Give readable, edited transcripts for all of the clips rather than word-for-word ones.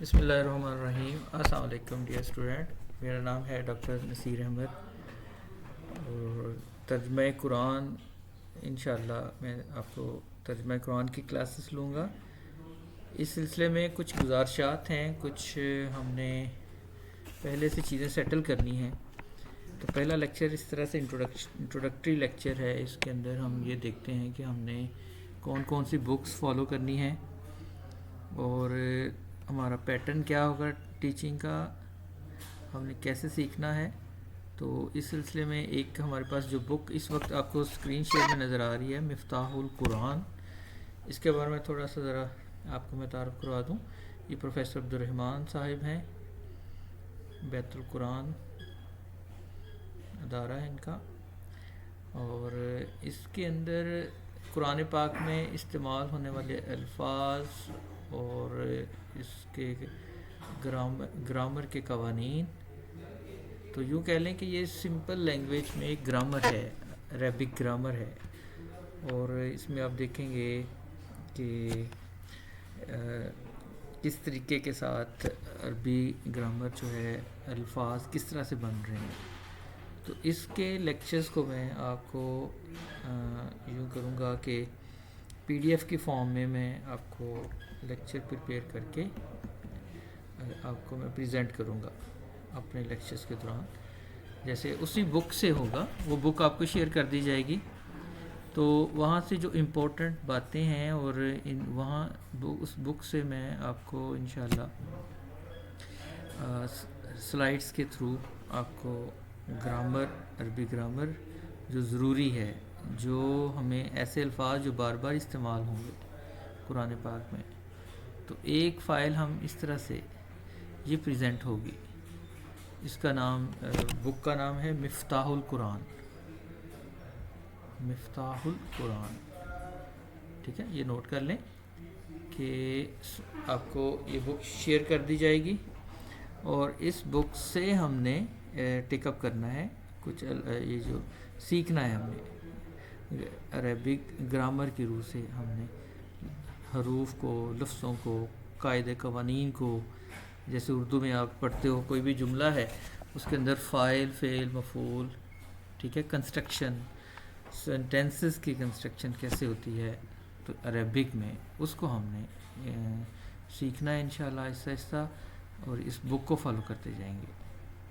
بسم اللہ الرحمن الرحیم۔ السلام علیکم ڈیئر اسٹوڈنٹ، میرا نام ہے ڈاکٹر نصیر احمد اور ترجمہ قرآن انشاءاللہ میں آپ کو ترجمہ قرآن کی کلاسز لوں گا۔ اس سلسلے میں کچھ گزارشات ہیں، کچھ ہم نے پہلے سے چیزیں سیٹل کرنی ہیں۔ تو پہلا لیکچر اس طرح سے انٹروڈکٹری لیکچر ہے۔ اس کے اندر ہم یہ دیکھتے ہیں کہ ہم نے کون کون سی بکس فالو کرنی ہیں اور ہمارا پیٹرن کیا ہوگا ٹیچنگ کا، ہم نے کیسے سیکھنا ہے۔ تو اس سلسلے میں ایک ہمارے پاس جو بک اس وقت آپ کو اسکرین شیئر میں نظر آ رہی ہے، مفتاح القرآن، اس کے بارے میں تھوڑا سا ذرا آپ کو میں تعارف کروا دوں۔ یہ پروفیسر عبدالرحمن صاحب ہیں، بیت القرآن ادارہ ہے ان کا، اور اس کے اندر قرآن پاک میں استعمال ہونے والے الفاظ اور اس کے گرامر کے قوانین، تو یوں کہہ لیں کہ یہ سمپل لینگویج میں ایک گرامر ہے، عربک گرامر ہے، اور اس میں آپ دیکھیں گے کہ کس طریقے کے ساتھ عربی گرامر جو ہے الفاظ کس طرح سے بن رہے ہیں۔ تو اس کے لیکچرز کو میں آپ کو یوں کروں گا کہ پی ڈی ایف کی فارم میں آپ کو لیکچر پریپیئر کر کے آپ کو میں پریزنٹ کروں گا اپنے لیکچرز کے دوران، جیسے اسی بک سے ہوگا، وہ بک آپ کو شیئر کر دی جائے گی۔ تو وہاں سے جو امپورٹنٹ باتیں ہیں اور وہاں اس بک سے میں آپ کو انشاءاللہ سلائڈس کے تھرو آپ کو گرامر، عربی گرامر جو ضروری ہے، جو ہمیں ایسے الفاظ جو بار بار استعمال ہوں گے قرآن پاک میں، تو ایک فائل ہم اس طرح سے یہ پریزنٹ ہوگی۔ اس کا نام، بک کا نام ہے مفتاح القرآن، مفتاح القرآن، ٹھیک ہے، یہ نوٹ کر لیں کہ آپ کو یہ بک شیئر کر دی جائے گی، اور اس بک سے ہم نے ٹیک اپ کرنا ہے کچھ یہ جو سیکھنا ہے ہم نے عربک گرامر کی روح سے، ہم نے حروف کو، لفظوں کو، قاعدے قوانین کو، جیسے اردو میں آپ پڑھتے ہو کوئی بھی جملہ ہے اس کے اندر فاعل، فعل، مفعول، ٹھیک ہے، کنسٹرکشن، سینٹینسز کی کنسٹرکشن کیسے ہوتی ہے، تو عربک میں اس کو ہم نے سیکھنا ہے انشاءاللہ آہستہ آہستہ، اور اس بک کو فالو کرتے جائیں گے،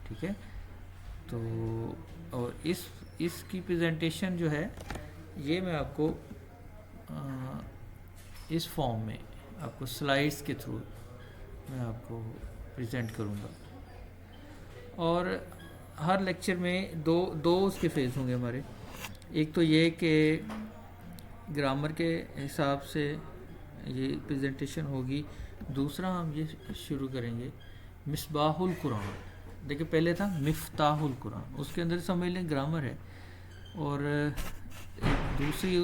ٹھیک ہے۔ تو اور اس کی پریزنٹیشن جو ہے یہ میں آپ کو اس فارم میں آپ کو سلائڈس کے تھرو میں آپ کو پریزنٹ کروں گا، اور ہر لیکچر میں دو اس کے فیز ہوں گے ہمارے۔ ایک تو یہ کہ گرامر کے حساب سے یہ پریزنٹیشن ہوگی، دوسرا ہم یہ شروع کریں گے مصباح القرآن۔ دیکھیں پہلے تھا مفتاح القرآن، اس کے اندر سمجھ لیں گرامر ہے، اور دوسری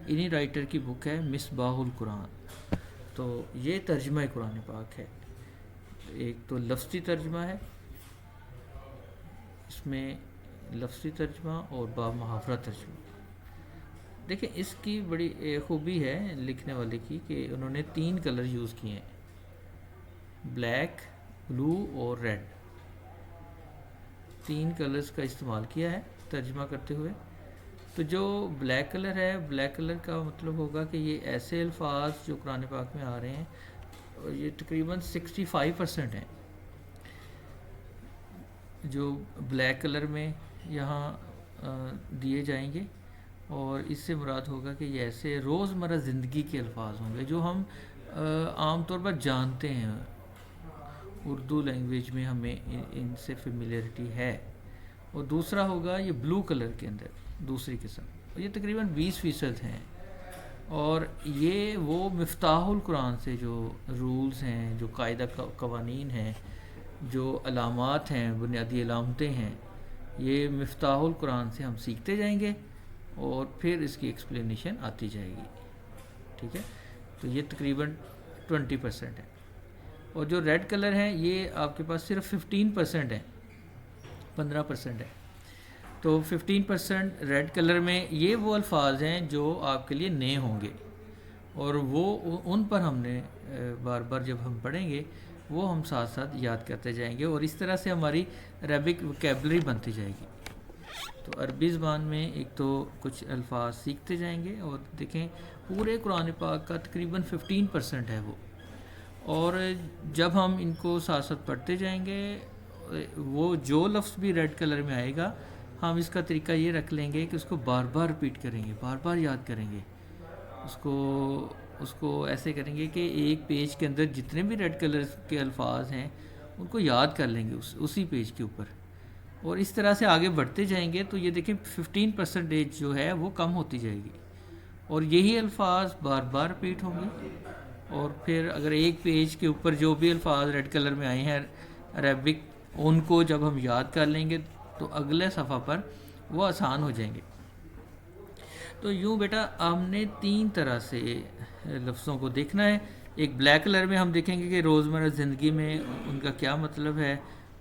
انہی رائٹر کی بک ہے مصباح القرآن۔ تو یہ ترجمہ قرآن پاک ہے، ایک تو لفظی ترجمہ ہے، اس میں لفظی ترجمہ اور با محاورہ ترجمہ۔ دیکھیں اس کی بڑی خوبی ہے لکھنے والے کی کہ انہوں نے 3 کلر یوز کیے ہیں، بلیک، بلو اور ریڈ، 3 کلرز کا استعمال کیا ہے ترجمہ کرتے ہوئے۔ تو جو بلیک کلر ہے، بلیک کلر کا مطلب ہوگا کہ یہ ایسے الفاظ جو قرآن پاک میں آ رہے ہیں، اور یہ تقریباً 65% ہیں جو بلیک کلر میں یہاں دیے جائیں گے، اور اس سے مراد ہوگا کہ یہ ایسے روزمرہ زندگی کے الفاظ ہوں گے جو ہم عام طور پر جانتے ہیں، اردو لینگویج میں ہمیں ان سے فیملیرٹی ہے۔ اور دوسرا ہوگا یہ بلو کلر کے اندر دوسری قسم، یہ تقریباً 20% ہیں، اور یہ وہ مفتاح القرآن سے جو رولز ہیں، جو قاعدہ قوانین ہیں، جو علامات ہیں، بنیادی علامتیں ہیں، یہ مفتاح القرآن سے ہم سیکھتے جائیں گے، اور پھر اس کی ایکسپلینیشن آتی جائے گی، ٹھیک ہے۔ تو یہ تقریباً 20% ہے، اور جو ریڈ کلر ہیں یہ آپ کے پاس صرف 15% ہیں، 15% ہے۔ تو 15% ریڈ کلر میں یہ وہ الفاظ ہیں جو آپ کے لیے نئے ہوں گے، اور وہ ان پر ہم نے بار بار جب ہم پڑھیں گے وہ ہم ساتھ ساتھ یاد کرتے جائیں گے، اور اس طرح سے ہماری عربک وکیبلری بنتی جائے گی۔ تو عربی زبان میں ایک تو کچھ الفاظ سیکھتے جائیں گے، اور دیکھیں پورے قرآن پاک کا تقریباً 15% ہے وہ، اور جب ہم ان کو ساتھ ساتھ پڑھتے جائیں گے، وہ جو لفظ بھی ریڈ کلر میں آئے گا، ہم اس کا طریقہ یہ رکھ لیں گے کہ اس کو بار بار ریپیٹ کریں گے، بار بار یاد کریں گے اس کو ایسے کریں گے کہ ایک پیج کے اندر جتنے بھی ریڈ کلر کے الفاظ ہیں ان کو یاد کر لیں گے اسی پیج کے اوپر، اور اس طرح سے آگے بڑھتے جائیں گے تو یہ دیکھیں 15% جو ہے وہ کم ہوتی جائے گی، اور یہی الفاظ بار بار ریپیٹ ہوں گے، اور پھر اگر ایک پیج کے اوپر جو بھی الفاظ ریڈ کلر میں آئے ہیں عربک، ان کو جب ہم یاد کر لیں گے تو اگلے صفحہ پر وہ آسان ہو جائیں گے۔ تو یوں بیٹا ہم نے 3 طرح سے لفظوں کو دیکھنا ہے۔ ایک بلیک کلر میں ہم دیکھیں گے کہ روزمرہ زندگی میں ان کا کیا مطلب ہے،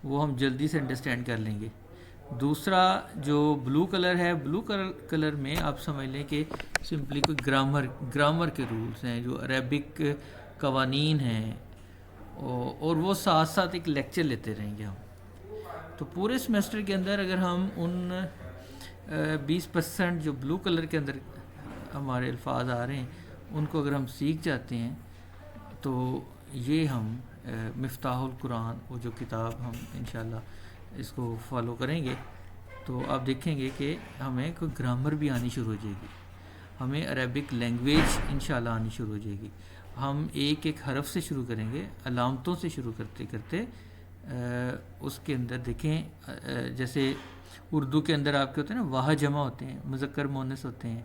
وہ ہم جلدی سے انڈرسٹینڈ کر لیں گے۔ دوسرا جو بلو کلر ہے، بلو کلر میں آپ سمجھ لیں کہ سمپلی کوئی گرامر کے رولز ہیں، جو عربک قوانین ہیں، اور وہ ساتھ ساتھ ایک لیکچر لیتے رہیں گے ہم۔ تو پورے سمیسٹر کے اندر اگر ہم ان 20% جو بلو کلر کے اندر ہمارے الفاظ آ رہے ہیں ان کو اگر ہم سیکھ جاتے ہیں تو یہ ہم مفتاح القرآن، وہ جو کتاب ہم انشاءاللہ اس کو فالو کریں گے تو آپ دیکھیں گے کہ ہمیں کوئی گرامر بھی آنی شروع ہو جائے گی، ہمیں عربک لینگویج انشاءاللہ آنی شروع ہو جائے گی۔ ہم ایک ایک حرف سے شروع کریں گے، علامتوں سے شروع کرتے کرتے اس کے اندر دیکھیں جیسے اردو کے اندر آپ کے ہوتے ہیں نا واحد جمع ہوتے ہیں، مذکر مؤنث ہوتے ہیں،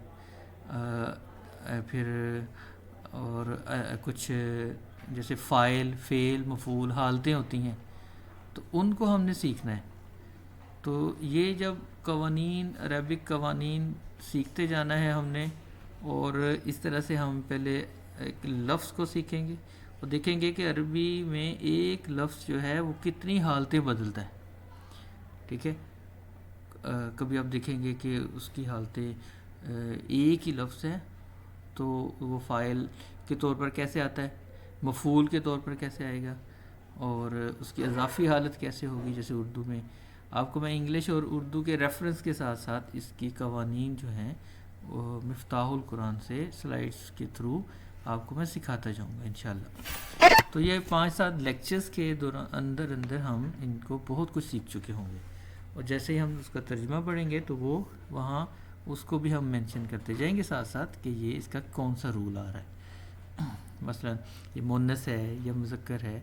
پھر اور کچھ جیسے فاعل، فعل، مفعول حالتیں ہوتی ہیں، تو ان کو ہم نے سیکھنا ہے۔ تو یہ جب قوانین، عربک قوانین سیکھتے جانا ہے ہم نے، اور اس طرح سے ہم پہلے ایک لفظ کو سیکھیں گے اور دیکھیں گے کہ عربی میں ایک لفظ جو ہے وہ کتنی حالتیں بدلتا ہے، ٹھیک ہے۔ کبھی آپ دیکھیں گے کہ اس کی حالتیں ایک ہی لفظ ہے تو وہ فاعل کے طور پر کیسے آتا ہے، مفعول کے طور پر کیسے آئے گا، اور اس کی اضافی حالت کیسے ہوگی جیسے اردو میں۔ آپ کو میں انگلش اور اردو کے ریفرنس کے ساتھ ساتھ اس کی قوانین جو ہیں وہ مفتاح القرآن سے سلائڈس کے تھرو آپ کو میں سکھاتا جاؤں گا انشاءاللہ۔ تو یہ 5-7 لیکچرز کے دوران اندر ہم ان کو بہت کچھ سیکھ چکے ہوں گے، اور جیسے ہی ہم اس کا ترجمہ پڑھیں گے تو وہ وہاں اس کو بھی ہم مینشن کرتے جائیں گے ساتھ ساتھ کہ یہ اس کا کون سا رول آ رہا ہے، مثلا یہ مؤنث ہے یا مذکر ہے،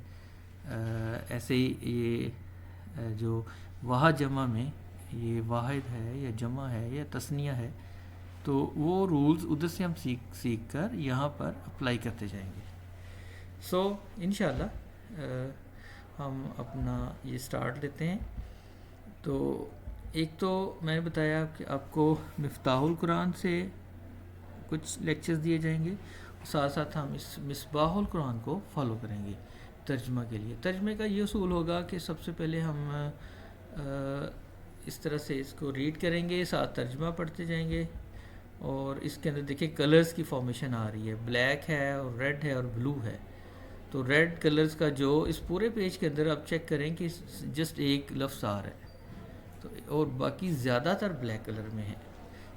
ایسے ہی یہ جو واحد جمع میں یہ واحد ہے یا جمع ہے یا تثنیہ ہے، تو وہ رولز ادھر سے ہم سیکھ کر یہاں پر اپلائی کرتے جائیں گے۔ سو انشاءاللہ ہم اپنا یہ سٹارٹ لیتے ہیں۔ تو ایک تو میں نے بتایا کہ آپ کو مفتاح القرآن سے کچھ لیکچرز دیے جائیں گے، ساتھ ساتھ ہم اس مصباح القرآن کو فالو کریں گے ترجمہ کے لیے۔ ترجمے کا یہ اصول ہوگا کہ سب سے پہلے ہم اس طرح سے اس کو ریڈ کریں گے، ساتھ ترجمہ پڑھتے جائیں گے، اور اس کے اندر دیکھیں کلرز کی فارمیشن آ رہی ہے، بلیک ہے اور ریڈ ہے اور بلو ہے۔ تو ریڈ کلرز کا جو اس پورے پیج کے اندر آپ چیک کریں کہ جسٹ ایک لفظ آ رہا ہے، تو اور باقی زیادہ تر بلیک کلر میں ہیں۔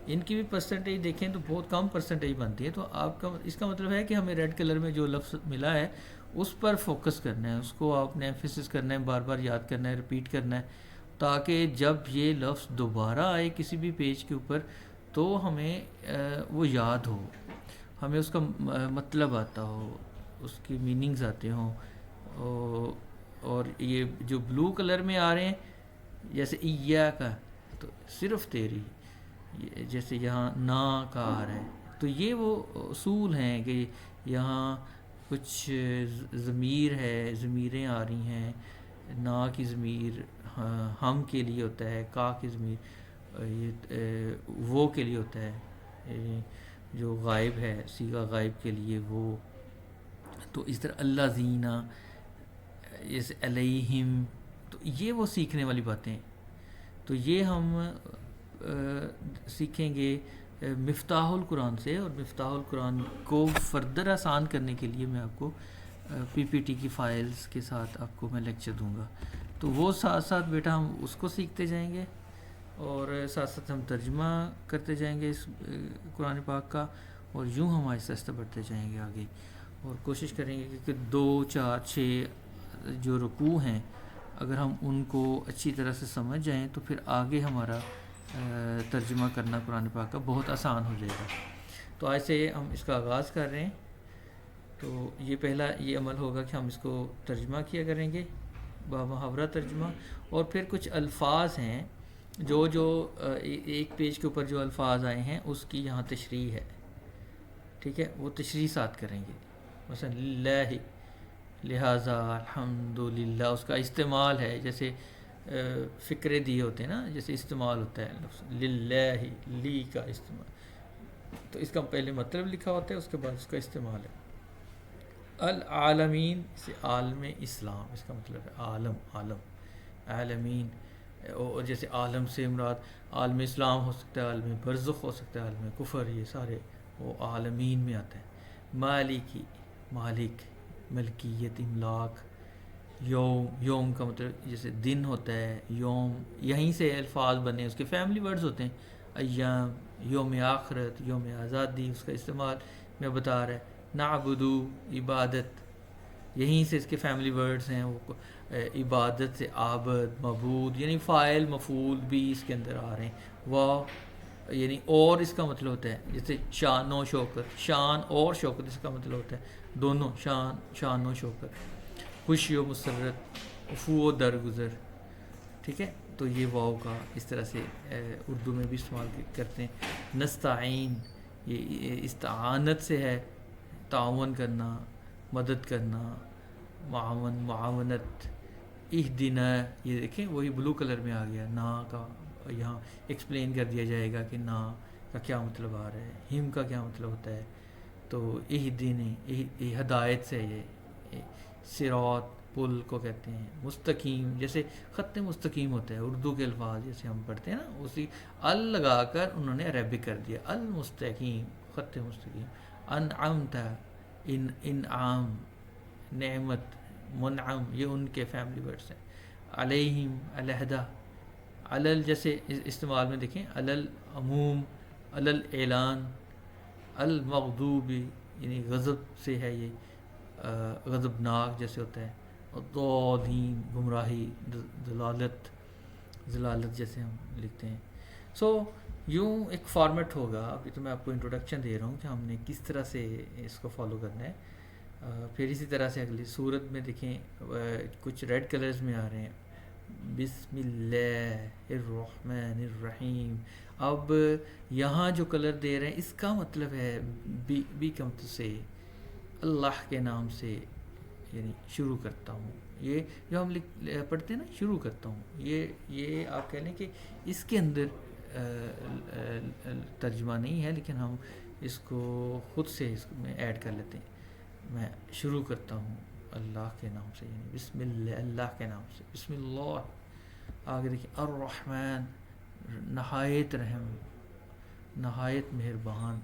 ان کی بھی پرسنٹیج دیکھیں تو بہت کم پرسنٹیج بنتی ہے، تو آپ کا اس کا مطلب ہے کہ ہمیں ریڈ کلر میں جو لفظ ملا ہے اس پر فوکس کرنا ہے، اس کو آپ نے ایمفیسس کرنا ہے، بار بار یاد کرنا ہے، ریپیٹ کرنا ہے، تاکہ جب یہ لفظ دوبارہ آئے کسی بھی پیج کے اوپر تو ہمیں وہ یاد ہو، ہمیں اس کا مطلب آتا ہو، اس کی میننگز آتے ہوں۔ اور یہ جو بلو کلر میں آ رہے ہیں جیسے کا تو صرف تیری، جیسے یہاں نا کا آ رہا ہے، تو یہ وہ اصول ہیں کہ یہاں کچھ ضمیر ہے، ضمیریں آ رہی ہیں، نا کی ضمیر ہم کے لیے ہوتا ہے، کا کی ضمیر وہ کے لیے ہوتا ہے، جو غائب ہے صیغہ غائب کے لیے وہ۔ تو اس طرح اللہ زینہ، جیسے علیہم، تو یہ وہ سیکھنے والی باتیں ہیں۔ تو یہ ہم سیکھیں گے مفتاح القرآن سے، اور مفتاح القرآن کو فردر آسان کرنے کے لیے میں آپ کو پی پی ٹی کی فائلز کے ساتھ آپ کو میں لیکچر دوں گا، تو وہ ساتھ ساتھ بیٹا ہم اس کو سیکھتے جائیں گے، اور ساتھ ساتھ ہم ترجمہ کرتے جائیں گے اس قرآن پاک کا، اور یوں ہم آہستہ آہستہ بڑھتے جائیں گے آگے، اور کوشش کریں گے کہ 2 4 6 جو رکوع ہیں اگر ہم ان کو اچھی طرح سے سمجھ جائیں تو پھر آگے ہمارا ترجمہ کرنا قرآن پاک کا بہت آسان ہو جائے گا۔ تو آج سے ہم اس کا آغاز کر رہے ہیں، تو یہ پہلا یہ عمل ہوگا کہ ہم اس کو ترجمہ کیا کریں گے، بامحاورہ ترجمہ، اور پھر کچھ الفاظ ہیں جو ایک پیج کے اوپر جو الفاظ آئے ہیں اس کی یہاں تشریح ہے، ٹھیک ہے، وہ تشریح ساتھ کریں گے، مثلا للہ، لہٰذا، الحمد للہ، اس کا استعمال ہے، جیسے فقرے دیے ہوتے ہیں نا، جیسے استعمال ہوتا ہے لفظ للہ، لی کا استعمال، تو اس کا پہلے مطلب لکھا ہوتا ہے، اس کے بعد اس کا استعمال ہے۔ العالمین سے عالم اسلام، اس کا مطلب ہے عالم عالمین، اور جیسے عالم سے مراد عالم اسلام ہو سکتا ہے، عالم برزخ ہو سکتا ہے، عالم کفر، یہ سارے وہ عالمین میں آتے ہیں۔ مالکی، مالک، ملکیت، املاک، یوم کا مطلب جیسے دن ہوتا ہے، یوم یہیں سے الفاظ بنے، اس کے فیملی ورڈز ہوتے ہیں، ایام، یوم آخرت، یوم آزادی، اس کا استعمال میں بتا رہا ہے۔ نعبدو، عبادت، یہیں سے اس کے فیملی ورڈز ہیں، وہ عبادت سے عابد، معبود، یعنی فاعل مفعول بھی اس کے اندر آ رہے ہیں۔ واو یعنی اور، اس کا مطلب ہوتا ہے جیسے شان و شوکت، شان اور شوکت، اس کا مطلب ہوتا ہے دونوں، شان و شوکت، خوشی و مسرت، عفو و درگزر، ٹھیک ہے، تو یہ واو کا اس طرح سے اردو میں بھی استعمال کرتے ہیں۔ نستعین، یہ استعانت سے ہے، تعاون کرنا، مدد کرنا، معاونت۔ اہدنا، یہ دیکھیں وہی بلو کلر میں آ گیا، نا کا یہاں ایکسپلین کر دیا جائے گا کہ نا کا کیا مطلب آ رہا ہے، ہم کا کیا مطلب ہوتا ہے، تو اہدنی، ہدایت سے، یہ صراط، پل کو کہتے ہیں۔ مستقیم، جیسے خط مستقیم ہوتا ہے، اردو کے الفاظ جیسے ہم پڑھتے ہیں نا، اسی ال لگا کر انہوں نے عربک کر دیا، المستقیم، خط مستقیم۔ انعمت، انعام، نعمت، منعم، یہ ان کے فیملی ورڈز ہیں۔ علیہم، علیحدہ، علل جیسے استعمال میں دیکھیں، علل عموم، علل اعلان، المغضوب یعنی غضب سے ہے، یہ غضبناک جیسے ہوتا ہے، الضالین گمراہی، ضلالت جیسے ہم لکھتے ہیں۔ سو یوں ایک فارمیٹ ہوگا، ابھی تو میں آپ کو انٹروڈکشن دے رہا ہوں کہ ہم نے کس طرح سے اس کو فالو کرنا ہے۔ پھر اسی طرح سے اگلی صورت میں دیکھیں کچھ ریڈ کلرز میں آ رہے ہیں، بسم اللہ الرحمن الرحیم۔ اب یہاں جو کلر دے رہے ہیں اس کا مطلب ہے بی کا مطلب سے، اللہ کے نام سے، یعنی شروع کرتا ہوں، یہ جو ہم پڑھتے ہیں نا، شروع کرتا ہوں، یہ آپ کہہ لیں کہ اس کے اندر ترجمہ نہیں ہے، لیکن ہم اس کو خود سے اس میں ایڈ کر لیتے ہیں۔ میں شروع کرتا ہوں اللہ کے نام سے، یعنی بسم اللہ، اللہ کے نام سے، بسم اللہ۔ آگے دیکھیں، الرحمن، نہایت رحم، نہایت مہربان،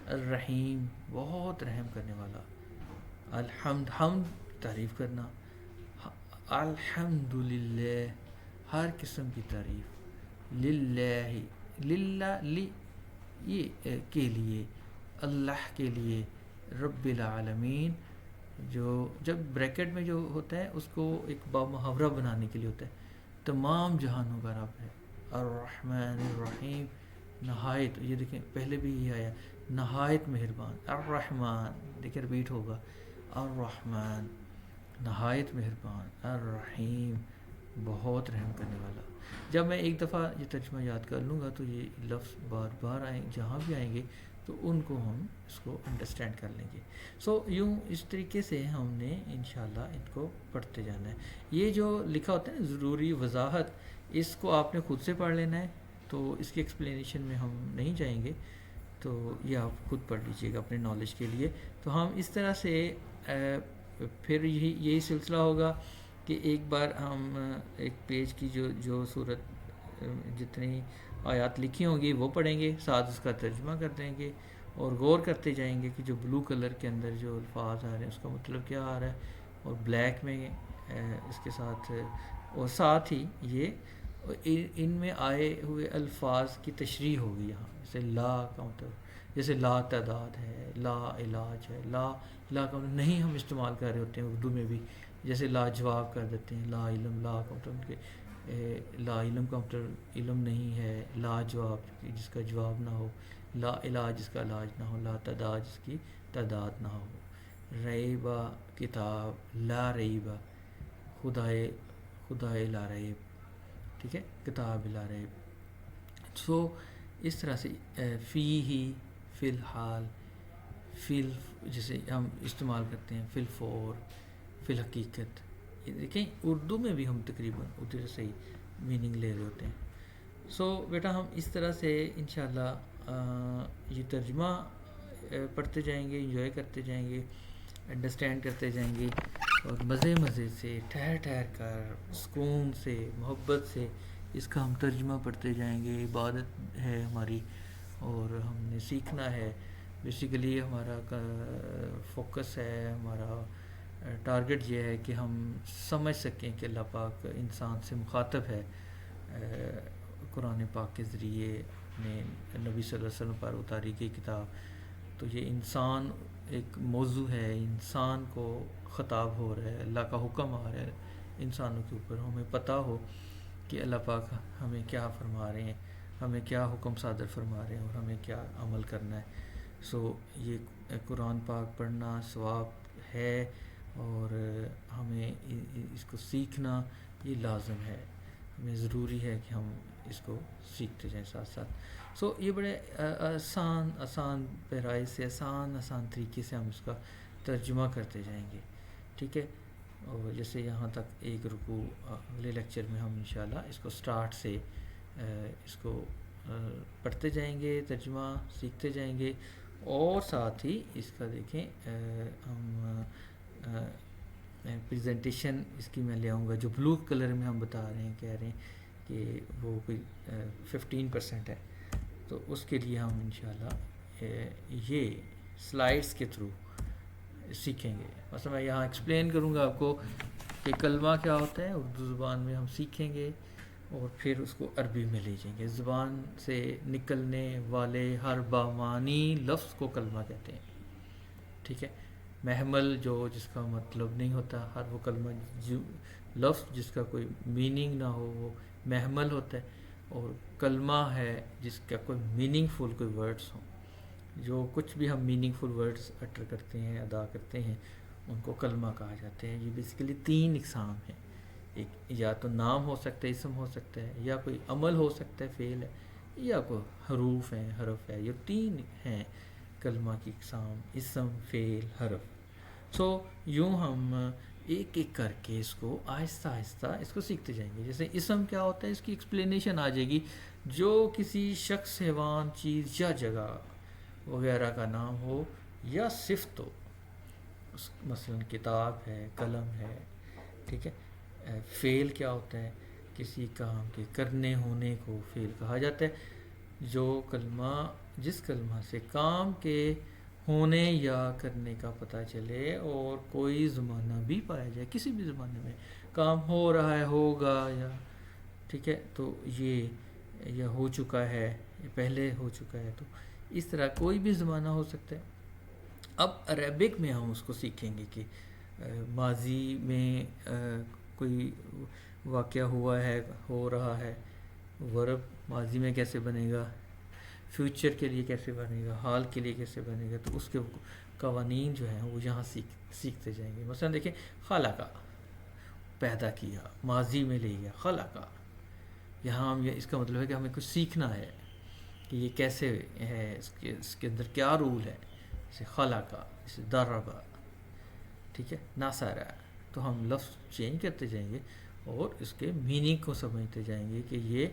الرحیم، بہت رحم کرنے والا، الحمد، حمد تعریف کرنا، الحمد للہ ہر قسم کی تعریف، للہ، للہ، یہ کے لیے، اللہ کے لیے، رب العالمین، جو جب بریکٹ میں جو ہوتا ہے اس کو ایک بامحاورہ بنانے کے لیے ہوتا ہے، تمام جہانوں کا رب ہے، الرحمن الرحیم، نہایت، یہ دیکھیں پہلے بھی یہ آیا، نہایت مہربان، الرحمن، دیکھیں ریپیٹ ہوگا، الرحمن، نہایت مہربان، الرحیم، بہت رحم کرنے والا۔ جب میں ایک دفعہ یہ ترجمہ یاد کر لوں گا تو یہ لفظ بار بار آئیں، جہاں بھی آئیں گے تو ان کو ہم اس کو انڈرسٹینڈ کر لیں گے۔ سو یوں اس طریقے سے ہم نے انشاءاللہ ان کو پڑھتے جانا ہے۔ یہ جو لکھا ہوتا ہے نا ضروری وضاحت، اس کو آپ نے خود سے پڑھ لینا ہے، تو اس کی ایکسپلینیشن میں ہم نہیں جائیں گے، تو یہ آپ خود پڑھ لیجئے گا اپنے نالج کے لیے۔ تو ہم اس طرح سے پھر یہی سلسلہ ہوگا کہ ایک بار ہم ایک پیج کی جو صورت جتنی آیات لکھی ہوں گی وہ پڑھیں گے، ساتھ اس کا ترجمہ کر دیں گے، اور غور کرتے جائیں گے کہ جو بلو کلر کے اندر جو الفاظ آ رہے ہیں اس کا مطلب کیا آ رہا ہے، اور بلیک میں اس کے ساتھ، اور ساتھ ہی یہ ان میں آئے ہوئے الفاظ کی تشریح ہوگی یہاں، جیسے لا کا مطلب، جیسے لا تعداد ہے، لا علاج ہے، لا کا مطلب نہیں ہم استعمال کر رہے ہوتے ہیں اردو میں بھی، جیسے لا جواب کر دیتے ہیں، لا علم، لا کا مطلب کہ لا علم کا مطلب علم نہیں ہے، لا جواب جس کا جواب نہ ہو، لا علاج جس کا علاج نہ ہو، لا تعداد جس کی تعداد نہ ہو، ریبہ کتاب، لا ریبہ خدائے لا ریب، ٹھیک ہے، کتاب لا ریب. سو اس طرح سے فی ہی، فی الحال، جسے ہم استعمال کرتے ہیں فی الفور، فی الحقیقت. یہ دیکھیں اردو میں بھی ہم تقریباً ادھر سے ہی میننگ لے رہے ہوتے ہیں. سو بیٹا ہم اس طرح سے انشاءاللہ یہ ترجمہ پڑھتے جائیں گے، انجوائے کرتے جائیں گے، انڈرسٹینڈ کرتے جائیں گے، اور مزے سے ٹھہر کر سکون سے محبت سے اس کا ہم ترجمہ پڑھتے جائیں گے. عبادت ہے ہماری اور ہم نے سیکھنا ہے. بیسیکلی ہمارا فوکس ہے، ہمارا ٹارگٹ یہ ہے کہ ہم سمجھ سکیں کہ اللہ پاک انسان سے مخاطب ہے قرآن پاک کے ذریعے اپنے نبی صلی اللہ علیہ وسلم پر اتاری گئی کتاب. تو یہ انسان ایک موضوع ہے، انسان کو خطاب ہو رہا ہے، اللہ کا حکم آ رہا ہے انسانوں کے اوپر. ہمیں پتہ ہو کہ اللہ پاک ہمیں کیا فرما رہے ہیں، ہمیں کیا حکم صادر فرما رہے ہیں اور ہمیں کیا عمل کرنا ہے. سو یہ قرآن پاک پڑھنا ثواب ہے، اور ہمیں اس کو سیکھنا یہ لازم ہے، ہمیں ضروری ہے کہ ہم اس کو سیکھتے جائیں ساتھ ساتھ. سو یہ بڑے آسان پیرائی سے آسان طریقے سے ہم اس کا ترجمہ کرتے جائیں گے، ٹھیک ہے. اور جیسے یہاں تک ایک رکوع، اگلے لیکچر میں ہم انشاءاللہ اس کو سٹارٹ سے اس کو پڑھتے جائیں گے، ترجمہ سیکھتے جائیں گے، اور ساتھ ہی اس کا دیکھیں ہم پریزنٹیشن اس کی میں لے آؤں گا، جو بلو کلر میں ہم بتا رہے ہیں، کہہ رہے ہیں کہ وہ کوئی 15% ہے. تو اس کے لیے ہم انشاءاللہ یہ سلائڈس کے تھرو سیکھیں گے. مثلا میں یہاں ایکسپلین کروں گا آپ کو کہ کلمہ کیا ہوتا ہے، اردو زبان میں ہم سیکھیں گے، اور پھر اس کو عربی میں لے جائیں گے. زبان سے نکلنے والے ہر بامانی لفظ کو کلمہ کہتے ہیں، ٹھیک ہے. محمل جس کا مطلب نہیں ہوتا، ہر وہ کلمہ لفظ جس کا کوئی میننگ نہ ہو وہ محمل ہوتا ہے، اور کلمہ ہے جس کا کوئی میننگ فل کوئی ورڈز ہوں. جو کچھ بھی ہم میننگ فل ورڈز اٹر کرتے ہیں، ادا کرتے ہیں، ان کو کلمہ کہا جاتے ہیں. یہ بیسیکلی 3 اقسام ہیں. ایک یا تو نام ہو سکتا ہے، اسم ہو سکتا ہے، یا کوئی عمل ہو سکتا ہے، فعل ہے، یا کوئی حروف ہیں، حرف ہے. یہ 3 ہیں کلمہ کی اقسام: اسم، فعل، حرف. سو یوں ہم ایک ایک کر کے اس کو آہستہ اس کو سیکھتے جائیں گے. جیسے اسم کیا ہوتا ہے، اس کی ایکسپلینیشن آ جائے گی. جو کسی شخص، حیوان، چیز یا جگہ وغیرہ کا نام ہو یا صفت ہو، مثلا کتاب ہے، قلم ہے، ٹھیک ہے. فعل کیا ہوتا ہے، کسی کام کے کرنے ہونے کو فعل کہا جاتا ہے. جس کلمہ سے کام کے ہونے یا کرنے کا پتہ چلے اور کوئی زمانہ بھی پایا جائے، کسی بھی زمانے میں کام ہو رہا ہے، ہوگا، یا ٹھیک ہے، تو یہ ہو چکا ہے، یہ پہلے ہو چکا ہے. تو اس طرح کوئی بھی زمانہ ہو سکتا ہے. اب عربک میں ہم اس کو سیکھیں گے کہ ماضی میں کوئی واقعہ ہوا ہے، ہو رہا ہے، ورب ماضی میں کیسے بنے گا، فیوچر کے لیے کیسے بنے گا، حال کے لیے کیسے بنے گا. تو اس کے قوانین جو ہیں وہ یہاں سیکھتے جائیں گے. مثلا دیکھیں، خلقہ، پیدا کیا، ماضی میں لے گیا خلقہ. یہاں ہم اس کا مطلب ہے کہ ہمیں کچھ سیکھنا ہے کہ یہ کیسے ہے، اس کے اندر کیا رول ہے. جیسے خلقہ، جیسے ضربہ، ٹھیک ہے، نصرہ. تو ہم لفظ چینج کرتے جائیں گے اور اس کے میننگ کو سمجھتے جائیں گے کہ یہ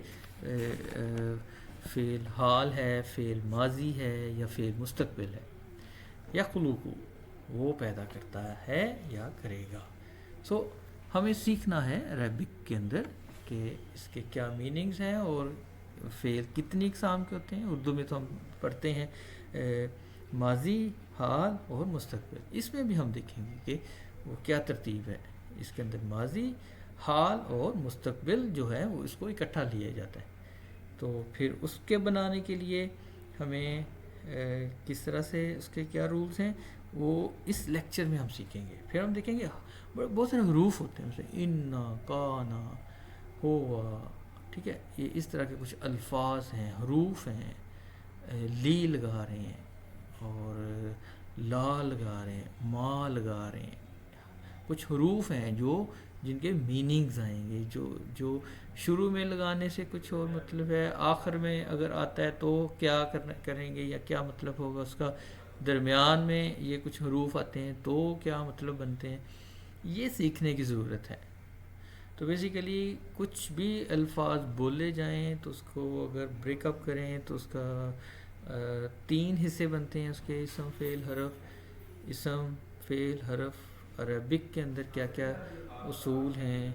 فعل حال ہے، فعل ماضی ہے، یا فعل مستقبل ہے. یا خلوق، وہ پیدا کرتا ہے یا کرے گا. سو ہمیں سیکھنا ہے عربک کے اندر کہ اس کے کیا میننگز ہیں اور فعل کتنی اقسام کے ہوتے ہیں. اردو میں تو ہم پڑھتے ہیں ماضی، حال اور مستقبل، اس میں بھی ہم دیکھیں گے کہ وہ کیا ترتیب ہے. اس کے اندر ماضی، حال اور مستقبل جو ہے وہ اس کو اکٹھا لیا جاتا ہے. تو پھر اس کے بنانے کے لیے ہمیں کس طرح سے اس کے کیا رولز ہیں وہ اس لیکچر میں ہم سیکھیں گے. پھر ہم دیکھیں گے بہت سارے حروف ہوتے ہیں، جیسے انا، کانا، ہوا، ٹھیک ہے. یہ اس طرح کے کچھ الفاظ ہیں، حروف ہیں. لی لگا رہے ہیں اور لا لگا رہے ہیں، ما لگا رہے ہیں. کچھ حروف ہیں جن کے میننگز آئیں گے، جو شروع میں لگانے سے کچھ اور مطلب ہے، آخر میں اگر آتا ہے تو کیا کریں گے یا کیا مطلب ہوگا اس کا، درمیان میں یہ کچھ حروف آتے ہیں تو کیا مطلب بنتے ہیں. یہ سیکھنے کی ضرورت ہے. تو بیسیکلی کچھ بھی الفاظ بولے جائیں تو اس کو اگر بریک اپ کریں تو اس کا 3 حصے بنتے ہیں اس کے: اسم، فعل، حرف. اسم، فعل، حرف. عربک کے اندر کیا کیا اصول ہیں،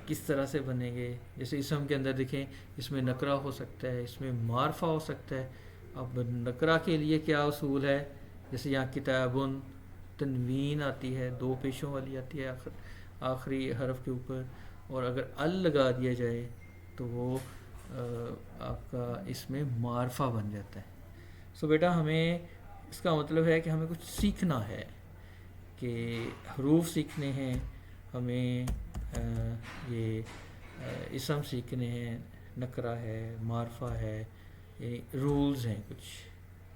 کس طرح سے بنیں گے. جیسے اسم کے اندر دیکھیں، اس میں نکرہ ہو سکتا ہے، اس میں معرفہ ہو سکتا ہے. اب نکرہ کے لیے کیا اصول ہے، جیسے یہاں کتابن، تنوین آتی ہے، 2 پیشوں والی آتی ہے آخری حرف کے اوپر، اور اگر ال لگا دیا جائے تو وہ آپ کا اس میں معرفہ بن جاتا ہے. سو بیٹا ہمیں اس کا مطلب ہے کہ ہمیں کچھ سیکھنا ہے، کہ حروف سیکھنے ہیں ہمیں، یہ اسم سیکھنے ہیں، نکرہ ہے، معرفہ ہے، یعنی رولز ہیں کچھ،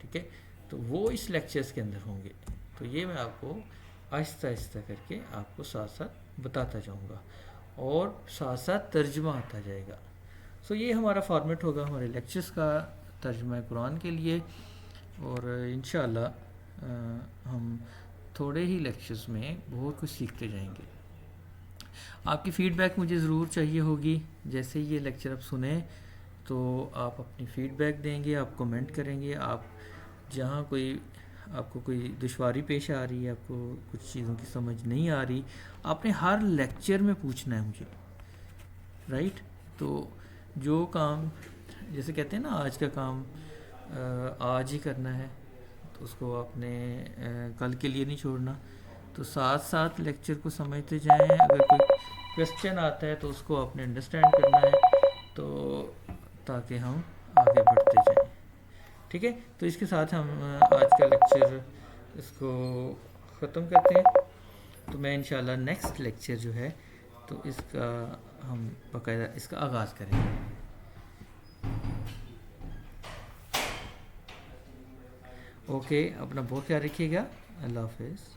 ٹھیک ہے. تو وہ اس لیکچرز کے اندر ہوں گے. تو یہ میں آپ کو آہستہ آہستہ کر کے آپ کو ساتھ ساتھ بتاتا جاؤں گا اور ساتھ ساتھ ترجمہ آتا جائے گا. سو یہ ہمارا فارمیٹ ہوگا ہمارے لیکچرز کا ترجمہ قرآن کے لیے. اور انشاءاللہ ہم تھوڑے ہی لیکچرز میں بہت کچھ سیکھتے جائیں گے. آپ کی فیڈ بیک مجھے ضرور چاہیے ہوگی. جیسے یہ لیکچر آپ سنیں تو آپ اپنی فیڈ بیک دیں گے، آپ کمنٹ کریں گے. آپ جہاں آپ کو کوئی دشواری پیش آ رہی ہے، آپ کو کچھ چیزوں کی سمجھ نہیں آ رہی، آپ نے ہر لیکچر میں پوچھنا ہے مجھے، رائٹ. تو جو کام جیسے کہتے ہیں نا، آج کا کام آج ہی کرنا ہے، تو اس کو آپ نے کل کے لیے نہیں چھوڑنا. تو ساتھ ساتھ لیکچر کو سمجھتے جائیں. اگر کوئی کویسچن آتا ہے تو اس کو آپ نے انڈرسٹینڈ کرنا ہے، تو تاکہ ہم آگے بڑھتے جائیں. ٹھیک ہے. تو اس کے ساتھ ہم آج کا لیکچر اس کو ختم کرتے ہیں. تو میں انشاءاللہ نیکسٹ لیکچر جو ہے تو اس کا ہم باقاعدہ اس کا آغاز کریں گے. اوکے، اپنا بہت خیال رکھیے گا. اللہ حافظ.